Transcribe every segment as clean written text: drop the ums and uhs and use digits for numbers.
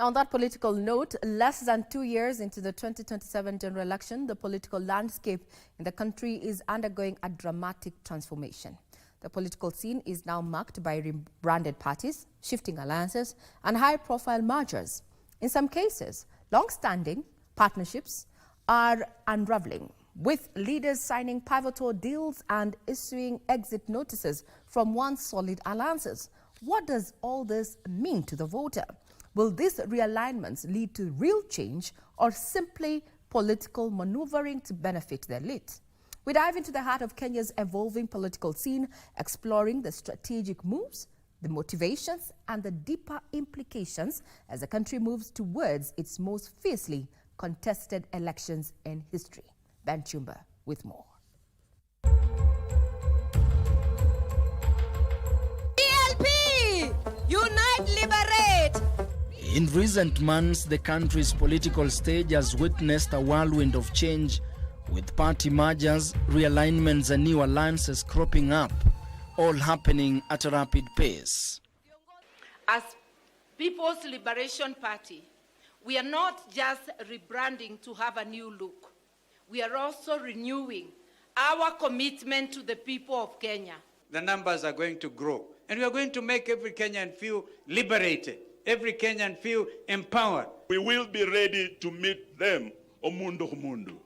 Now, on that political note, less than 2 years into the 2027 general election, the political landscape in the country is undergoing a dramatic transformation. The political scene is now marked by rebranded parties, shifting alliances, and high-profile mergers. In some cases, long-standing partnerships are unraveling, with leaders signing pivotal deals and issuing exit notices from once solid alliances. What does all this mean to the voter? Will these realignments lead to real change or simply political maneuvering to benefit the elite? We dive into the heart of Kenya's evolving political scene, exploring the strategic moves, the motivations, and the deeper implications as the country moves towards its most fiercely contested elections in history. Ben Chumba with more. PLP! Unite, liberate! In recent months, the country's political stage has witnessed a whirlwind of change, with party mergers, realignments and new alliances cropping up, all happening at a rapid pace. As People's Liberation Party, we are not just rebranding to have a new look. We are also renewing our commitment to the people of Kenya. The numbers are going to grow, and we are going to make every Kenyan feel liberated, every Kenyan feel empowered. We will be ready to meet them, omundo humundu.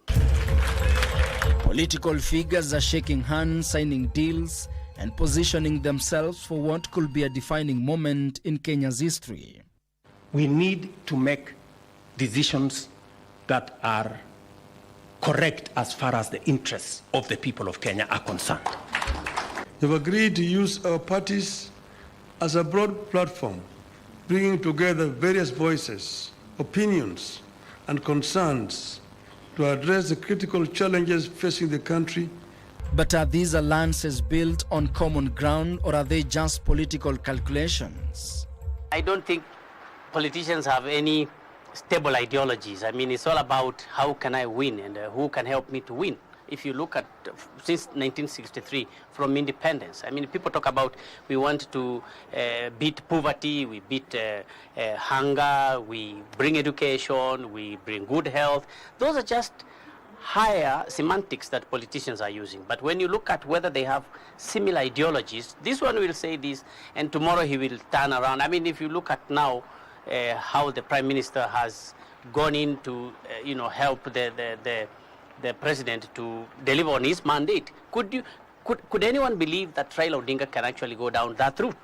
Political figures are shaking hands, signing deals, and positioning themselves for what could be a defining moment in Kenya's history. We need to make decisions that are correct as far as the interests of the people of Kenya are concerned. We've agreed to use our parties as a broad platform, bringing together various voices, opinions, and concerns to address the critical challenges facing the country. But are these alliances built on common ground, or are they just political calculations? I don't think politicians have any stable ideologies. I mean, it's all about how can I win and who can help me to win. If you look at since 1963, from independence, I mean, people talk about we want to beat poverty, we beat hunger, we bring education, we bring good health. Those are just higher semantics that politicians are using. But when you look at whether they have similar ideologies, this one will say this, and tomorrow he will turn around. I mean, if you look at now how the Prime Minister has gone in to help the president to deliver on his mandate, could anyone believe that Raila Odinga can actually go down that route?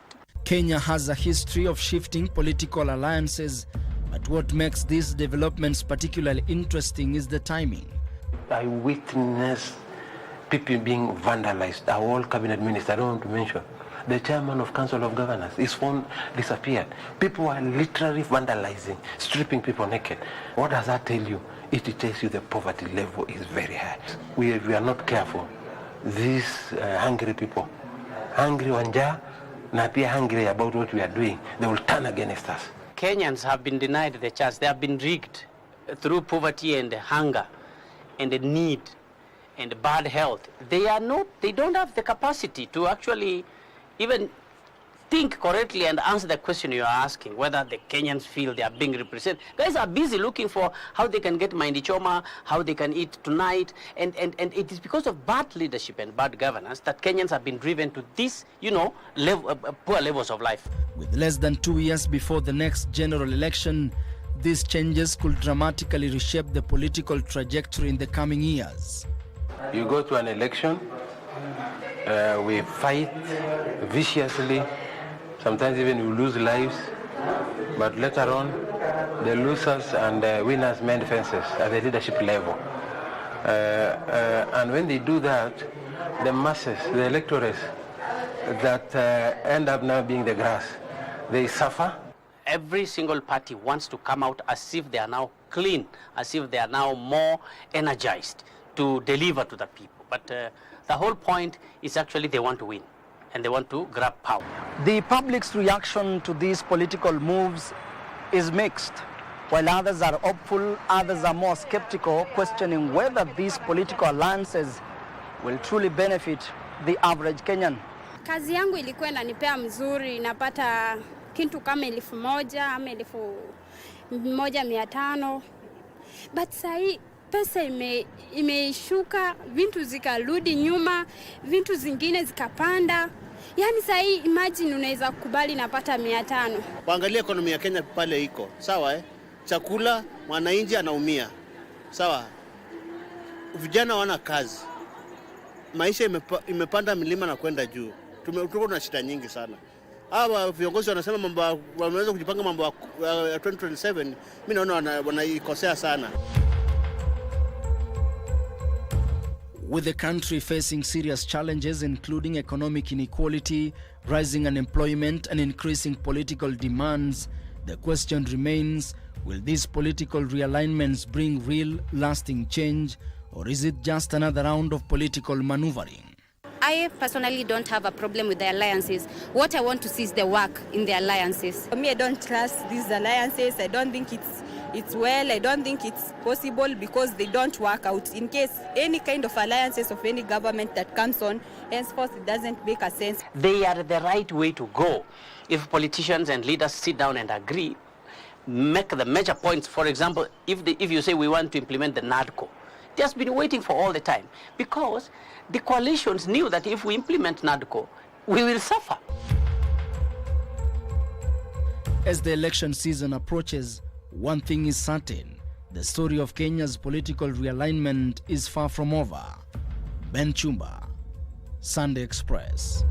Kenya has a history of shifting political alliances, but what makes these developments particularly interesting is the timing. I witnessed people being vandalized. Our whole cabinet minister, I don't want to mention, the chairman of Council of Governors, his phone disappeared. People are literally vandalizing, stripping people naked. What does that tell you? It tells you the poverty level is very high. We are not careful. These hungry people, hungry wanja, na pia hungry about what we are doing, they will turn against us. Kenyans have been denied the chance. They have been rigged through poverty and hunger and the need and bad health. They don't have the capacity to actually even think correctly and answer the question you are asking, whether the Kenyans feel they are being represented. Guys are busy looking for how they can get Mahindi Choma, how they can eat tonight, and it is because of bad leadership and bad governance that Kenyans have been driven to this, poor levels of life. With less than 2 years before the next general election, these changes could dramatically reshape the political trajectory in the coming years. You go to an election, we fight viciously, sometimes even we lose lives, but later on, the losers and the winners mend fences at the leadership level. And when they do that, the masses, the electorates that end up now being the grass, they suffer. Every single party wants to come out as if they are now clean, as if they are now more energized to deliver to the people. But the whole point is actually they want to win and they want to grab power. The public's reaction to these political moves is mixed. While others are hopeful, others are more skeptical, questioning whether these political alliances will truly benefit the average Kenyan. Kazi yangu ilikuwa inanipea mzuri, napata kitu kama 1,000 ama mmoja 500. But sahi pesa imeshuka, vitu zikarudi nyuma, vitu zingine zikapanda. Yani sahi imagine unaweza kukubali napata 500. Waangalia ekonomi ya Kenya pale iko. Sawa Chakula mwananchi anaumia. Sawa. Vijana wana kazi. Maisha imepanda milima na kwenda juu. Tuko na shida nyingi sana. Hawa viongozi wanasema mambo wanaweza kujipanga mambo ya 2027. Mimi naona wanaikosea sana. With the country facing serious challenges including economic inequality, rising unemployment and increasing political demands, the question remains, will these political realignments bring real, lasting change, or is it just another round of political maneuvering? I personally don't have a problem with the alliances. What I want to see is the work in the alliances. For me, I don't trust these alliances. I don't think it's well. I don't think it's possible because they don't work out. In case any kind of alliances of any government that comes on, henceforth it doesn't make a sense. They are the right way to go. If politicians and leaders sit down and agree, make the major points. For example, if you say we want to implement the NADCO, they have been waiting for all the time because the coalitions knew that if we implement NADCO, we will suffer. As the election season approaches, one thing is certain, the story of Kenya's political realignment is far from over. Ben Chumba, Sunday Express.